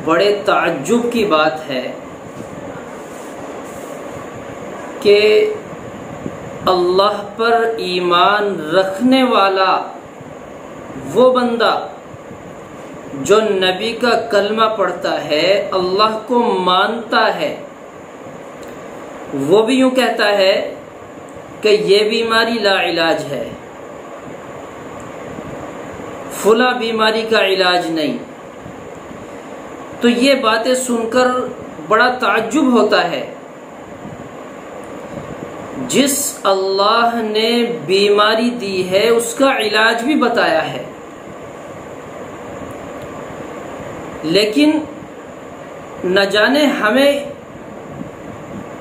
बड़े ताज्जुब की बात है कि अल्लाह पर ईमान रखने वाला वो बंदा जो नबी का कलमा पढ़ता है, अल्लाह को मानता है, वो भी यूं कहता है कि ये बीमारी ला इलाज है, फुला बीमारी का इलाज नहीं। तो ये बातें सुनकर बड़ा ताज्जुब होता है। जिस अल्लाह ने बीमारी दी है उसका इलाज भी बताया है, लेकिन न जाने हमें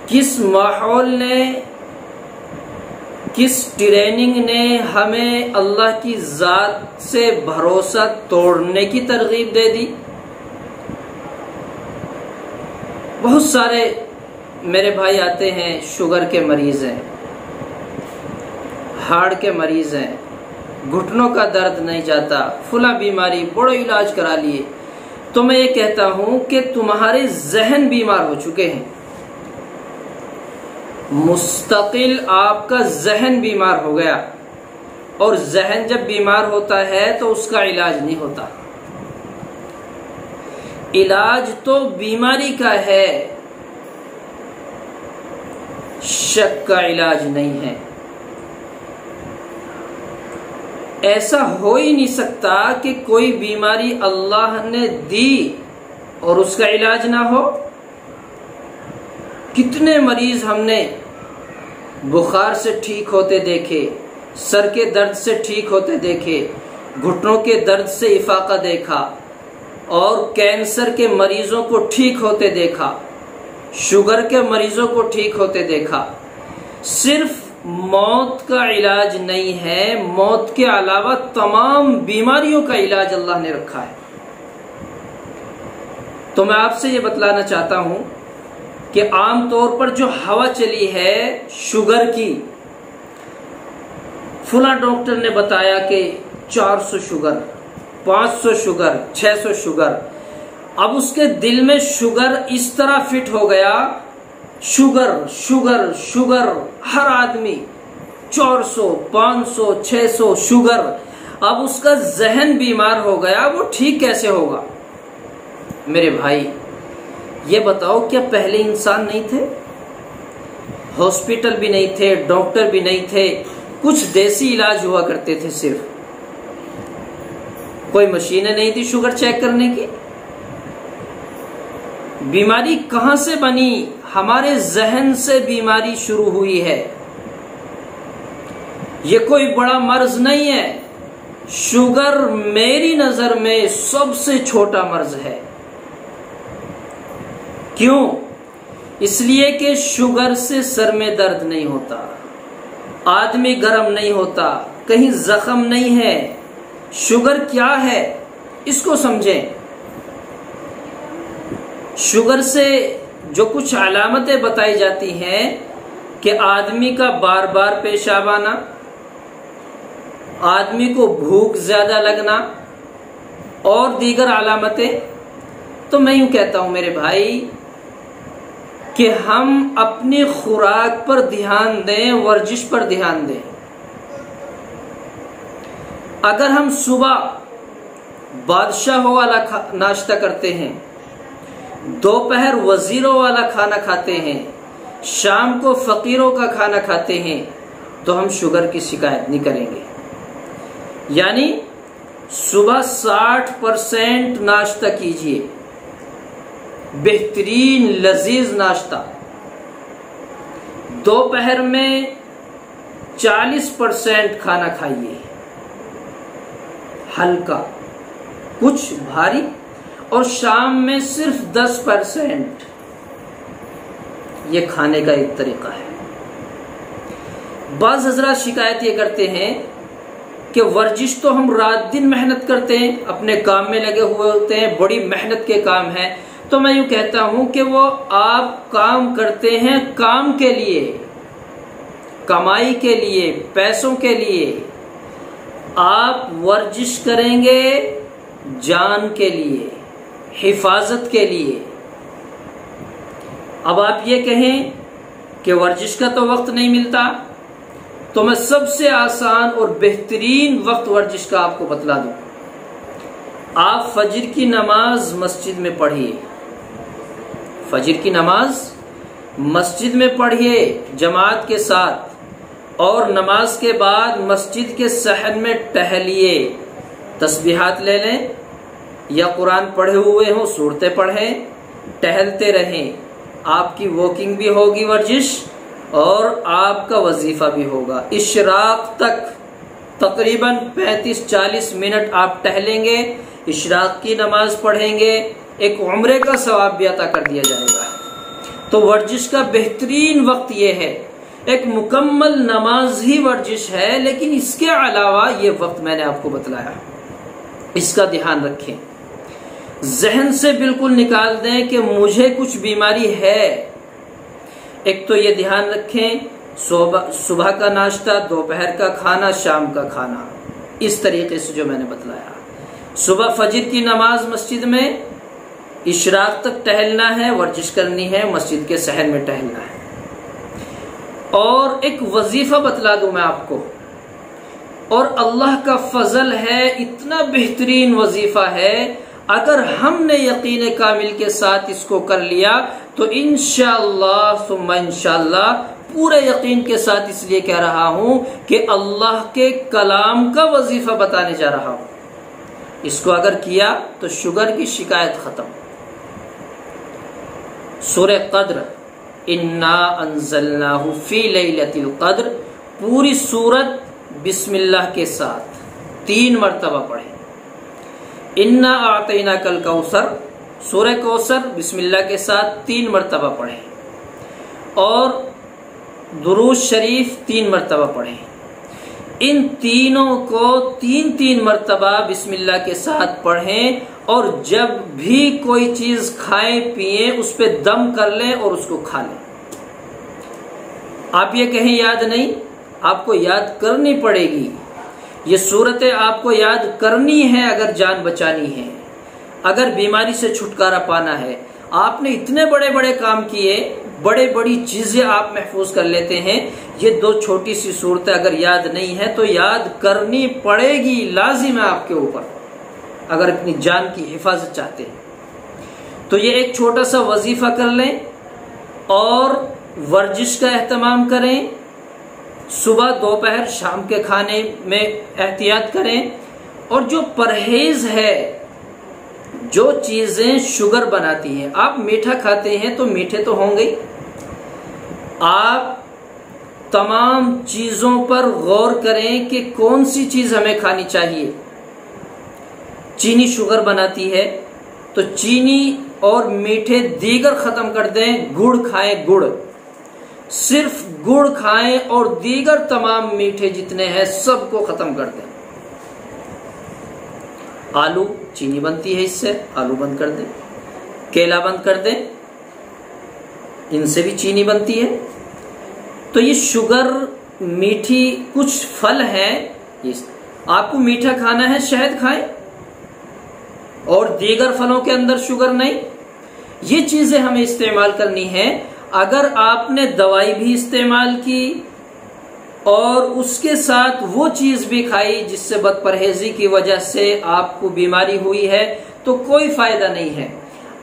किस माहौल ने, किस ट्रेनिंग ने हमें अल्लाह की जात से भरोसा तोड़ने की तरगीब दे दी। बहुत सारे मेरे भाई आते हैं, शुगर के मरीज हैं, हार्ट के मरीज हैं, घुटनों का दर्द नहीं जाता, फुला बीमारी, बड़ो इलाज करा लिए। तो मैं ये कहता हूं कि तुम्हारे जहन बीमार हो चुके हैं, मुस्तकिल आपका जहन बीमार हो गया, और जहन जब बीमार होता है तो उसका इलाज नहीं होता। इलाज तो बीमारी का है, शक का इलाज नहीं है। ऐसा हो ही नहीं सकता कि कोई बीमारी अल्लाह ने दी और उसका इलाज ना हो। कितने मरीज हमने बुखार से ठीक होते देखे, सर के दर्द से ठीक होते देखे, घुटनों के दर्द से इफाका देखा, और कैंसर के मरीजों को ठीक होते देखा, शुगर के मरीजों को ठीक होते देखा। सिर्फ मौत का इलाज नहीं है, मौत के अलावा तमाम बीमारियों का इलाज अल्लाह ने रखा है। तो मैं आपसे ये बतलाना चाहता हूं कि आमतौर पर जो हवा चली है शुगर की, फुला डॉक्टर ने बताया कि 400 शुगर, 500 शुगर, 600 शुगर। अब उसके दिल में शुगर इस तरह फिट हो गया, शुगर शुगर शुगर, हर आदमी 400, 500, 600 शुगर। अब उसका जहन बीमार हो गया, वो ठीक कैसे होगा? मेरे भाई ये बताओ, क्या पहले इंसान नहीं थे? हॉस्पिटल भी नहीं थे, डॉक्टर भी नहीं थे, कुछ देसी इलाज हुआ करते थे, सिर्फ कोई मशीनें नहीं थी शुगर चेक करने की। बीमारी कहां से बनी? हमारे जहन से बीमारी शुरू हुई है। ये कोई बड़ा मर्ज नहीं है। शुगर मेरी नजर में सबसे छोटा मर्ज है। क्यों? इसलिए कि शुगर से सर में दर्द नहीं होता, आदमी गर्म नहीं होता, कहीं जख्म नहीं है। शुगर क्या है इसको समझें। शुगर से जो कुछ अलामतें बताई जाती हैं कि आदमी का बार बार पेशाब आना, आदमी को भूख ज्यादा लगना और दीगर अलामतें। तो मैं यूं कहता हूं मेरे भाई कि हम अपनी खुराक पर ध्यान दें, वर्जिश पर ध्यान दें। अगर हम सुबह बादशाहों वाला नाश्ता करते हैं, दोपहर वजीरों वाला खाना खाते हैं, शाम को फकीरों का खाना खाते हैं, तो हम शुगर की शिकायत नहीं करेंगे। यानी सुबह 60% नाश्ता कीजिए, बेहतरीन लजीज नाश्ता। दोपहर में 40% खाना खाइए, हल्का, कुछ भारी, और शाम में सिर्फ 10%। ये खाने का एक तरीका है। बाज़ हज़रात शिकायत ये करते हैं कि वर्जिश तो हम रात दिन मेहनत करते हैं, अपने काम में लगे हुए होते हैं, बड़ी मेहनत के काम है। तो मैं यूं कहता हूं कि वो आप काम करते हैं काम के लिए, कमाई के लिए, पैसों के लिए। आप वर्जिश करेंगे जान के लिए, हिफाजत के लिए। अब आप ये कहें कि वर्जिश का तो वक्त नहीं मिलता, तो मैं सबसे आसान और बेहतरीन वक्त वर्जिश का आपको बतला दूं। आप फजर की नमाज मस्जिद में पढ़िए, फजर की नमाज मस्जिद में पढ़िए जमात के साथ, और नमाज के बाद मस्जिद के सहन में टहलिए, तस्बीहात ले लें या कुरान पढ़े हुए हो सूरतें पढ़ें, टहलते रहें। आपकी वॉकिंग भी होगी वर्जिश और आपका वजीफा भी होगा। इशराक तक तकरीबन 35-40 मिनट आप टहलेंगे, इशराक की नमाज पढ़ेंगे, एक उम्रे का सवाब भी अता कर दिया जाएगा। तो वर्जिश का बेहतरीन वक्त यह है, एक मुकम्मल नमाज ही वर्जिश है, लेकिन इसके अलावा ये वक्त मैंने आपको बतलाया, इसका ध्यान रखें। जहन से बिल्कुल निकाल दें कि मुझे कुछ बीमारी है। एक तो ये ध्यान रखें, सुबह का नाश्ता, दोपहर का खाना, शाम का खाना, इस तरीके से जो मैंने बतलाया। सुबह फजर की नमाज मस्जिद में, इशराक तक टहलना है, वर्जिश करनी है, मस्जिद के सहन में टहलना है। और एक वजीफा बतला दूं मैं आपको, और अल्लाह का फजल है, इतना बेहतरीन वजीफा है, अगर हमने यकीन कामिल के साथ इसको कर लिया तो इंशाअल्लाह सुम्मा इंशाअल्लाह, पूरे यकीन के साथ इसलिए कह रहा हूं कि अल्लाह के कलाम का वजीफा बताने जा रहा हूं। इसको अगर किया तो शुगर की शिकायत खत्म। सूरह कद्र, इन्ना अंज़लनाहु फी लैलतिल कद्र, पूरी सूरत बिस्मिल्लाह के साथ 3 मरतबा पढ़े। इन्ना आतैना कल कौसर, सूरह कौसर बिस्मिल्लाह के साथ 3 मरतबा पढ़े, और दुरूद शरीफ 3 मरतबा पढ़े। इन तीनों को 3-3 मरतबा बिस्मिल्लाह के साथ पढ़ें, और जब भी कोई चीज खाएं पिए उस पर दम कर लें और उसको खा लें। आप ये कहें याद नहीं, आपको याद करनी पड़ेगी। ये सूरतें आपको याद करनी है अगर जान बचानी है, अगर बीमारी से छुटकारा पाना है। आपने इतने बड़े बड़े काम किए, बड़े बड़ी चीजें आप महफूज कर लेते हैं, ये 2 छोटी सी सूरतें अगर याद नहीं है तो याद करनी पड़ेगी, लाजिम है आपके ऊपर, अगर अपनी जान की हिफाजत चाहते हैं। तो ये एक छोटा सा वजीफा कर लें, और वर्जिश का एहतमाम करें। सुबह दोपहर शाम के खाने में एहतियात करें, और जो परहेज है, जो चीजें शुगर बनाती हैं, आप मीठा खाते हैं तो मीठे तो होंगे, आप तमाम चीजों पर गौर करें कि कौन सी चीज हमें खानी चाहिए। चीनी शुगर बनाती है, तो चीनी और मीठे दीगर खत्म कर दें, गुड़ खाएं, गुड़, सिर्फ गुड़ खाएं, और दीगर तमाम मीठे जितने हैं सबको खत्म कर दें। आलू, चीनी बनती है इससे, आलू बंद कर दें, केला बंद कर दें, इनसे भी चीनी बनती है। तो ये शुगर, मीठी कुछ फल हैं, आपको मीठा खाना है शहद खाएं, और दीगर फलों के अंदर शुगर नहीं। ये चीजें हमें इस्तेमाल करनी है। अगर आपने दवाई भी इस्तेमाल की और उसके साथ वो चीज भी खाई जिससे बदपरहेजी की वजह से आपको बीमारी हुई है, तो कोई फायदा नहीं है।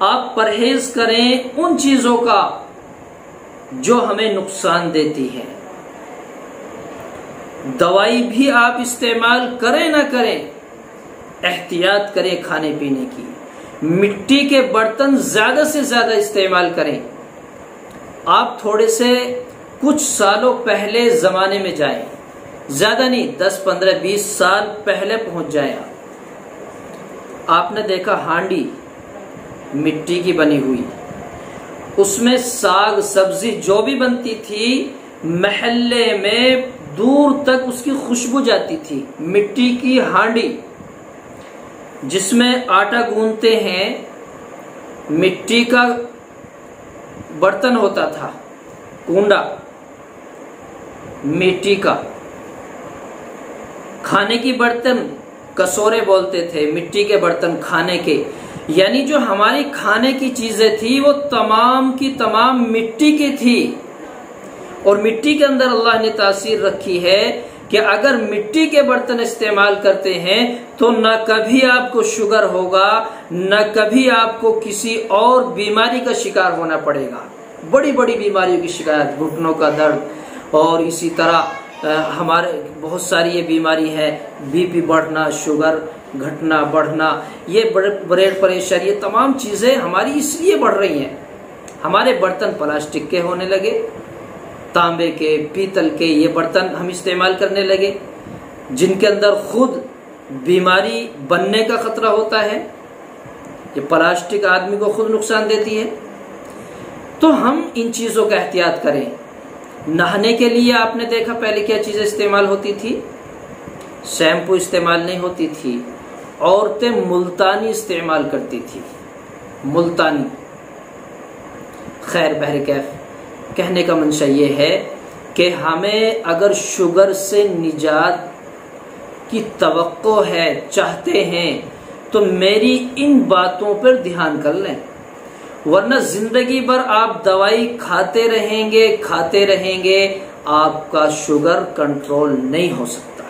आप परहेज करें उन चीजों का जो हमें नुकसान देती है। दवाई भी आप इस्तेमाल करें ना करें, एहतियात करें खाने पीने की। मिट्टी के बर्तन ज्यादा से ज्यादा इस्तेमाल करें। आप थोड़े से कुछ सालों पहले जमाने में जाएं, ज्यादा नहीं, 10, 15, 20 साल पहले पहुंच जाएं। आपने देखा हांडी मिट्टी की बनी हुई, उसमें साग सब्जी जो भी बनती थी, महल्ले में दूर तक उसकी खुशबू जाती थी। मिट्टी की हांडी जिसमें आटा गूंथते हैं, मिट्टी का बर्तन होता था, कूंडा मिट्टी का, खाने की बर्तन कटोरे बोलते थे, मिट्टी के बर्तन खाने के। यानी जो हमारी खाने की चीजें थी वो तमाम की तमाम मिट्टी की थी, और मिट्टी के अंदर अल्लाह ने तासीर रखी है कि अगर मिट्टी के बर्तन इस्तेमाल करते हैं तो न कभी आपको शुगर होगा, न कभी आपको किसी और बीमारी का शिकार होना पड़ेगा। बड़ी बड़ी बीमारियों की शिकायत, घुटनों का दर्द, और इसी तरह हमारे बहुत सारी ये बीमारी है, बीपी बढ़ना, शुगर घटना बढ़ना, ये ब्लड प्रेशर, ये तमाम चीजें हमारी इसलिए बढ़ रही हैं। हमारे बर्तन प्लास्टिक के होने लगे, तांबे के, पीतल के ये बर्तन हम इस्तेमाल करने लगे, जिनके अंदर खुद बीमारी बनने का खतरा होता है। ये प्लास्टिक आदमी को खुद नुकसान देती है। तो हम इन चीजों का एहतियात करें। नहाने के लिए आपने देखा पहले क्या चीजें इस्तेमाल होती थी? शैम्पू इस्तेमाल नहीं होती थी, औरतें मुल्तानी इस्तेमाल करती थी, मुल्तानी। खैर बहरकैफ कहने का मंशा ये है कि हमें अगर शुगर से निजात की तवक्को है, चाहते हैं, तो मेरी इन बातों पर ध्यान कर लें, वरना जिंदगी भर आप दवाई खाते रहेंगे, आपका शुगर कंट्रोल नहीं हो सकता।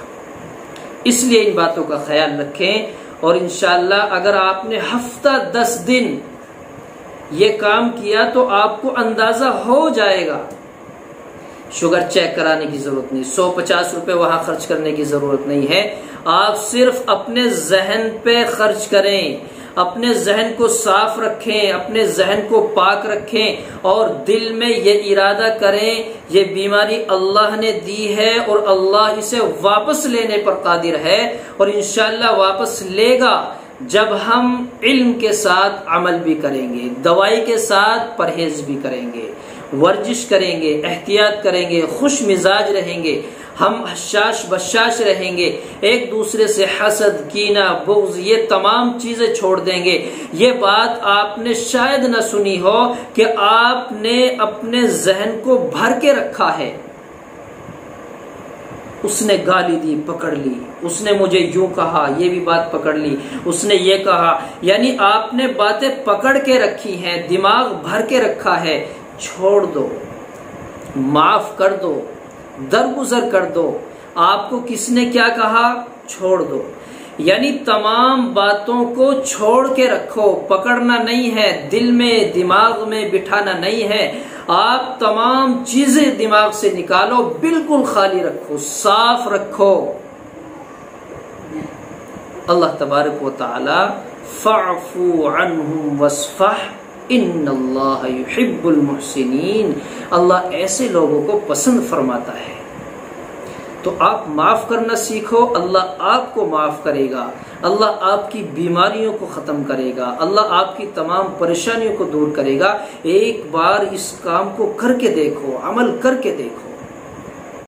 इसलिए इन बातों का ख्याल रखें, और इंशाअल्लाह अगर आपने हफ्ता 10 दिन ये काम किया तो आपको अंदाजा हो जाएगा। शुगर चेक कराने की जरूरत नहीं, 150 रुपए वहां खर्च करने की जरूरत नहीं है। आप सिर्फ अपने जहन पे खर्च करें, अपने जहन को साफ रखें, अपने जहन को पाक रखें, और दिल में ये इरादा करें ये बीमारी अल्लाह ने दी है और अल्लाह इसे वापस लेने पर कादिर है, और इंशाअल्लाह वापस लेगा जब हम इल्म के साथ अमल भी करेंगे, दवाई के साथ परहेज भी करेंगे, वर्जिश करेंगे, एहतियात करेंगे, खुश मिजाज रहेंगे, हम हशाश बशाश रहेंगे, एक दूसरे से हसद, कीना, बुग़्ज़, ये तमाम चीजें छोड़ देंगे। ये बात आपने शायद न सुनी हो कि आपने अपने जहन को भर के रखा है, उसने गाली दी, पकड़ ली, उसने मुझे यूं कहा, ये भी बात पकड़ ली, उसने ये कहा, यानी आपने बातें पकड़ के रखी हैं, दिमाग भर के रखा है। छोड़ दो, माफ कर दो, दरगुजर कर दो। आपको किसने क्या कहा, छोड़ दो, यानी तमाम बातों को छोड़ के रखो, पकड़ना नहीं है, दिल में दिमाग में बिठाना नहीं है। आप तमाम चीजें दिमाग से निकालो, बिल्कुल खाली रखो, साफ रखो। अल्लाह तबारक व तआला फ़अफ़ू अन्हुम वस्फ़ह इन्नल्लाह युहिब्बुल मुहसिनीन, अल्लाह ऐसे लोगों को पसंद फरमाता है। तो आप माफ करना सीखो, अल्लाह आपको माफ करेगा, अल्लाह आपकी बीमारियों को खत्म करेगा, अल्लाह आपकी तमाम परेशानियों को दूर करेगा। एक बार इस काम को करके देखो, अमल करके देखो।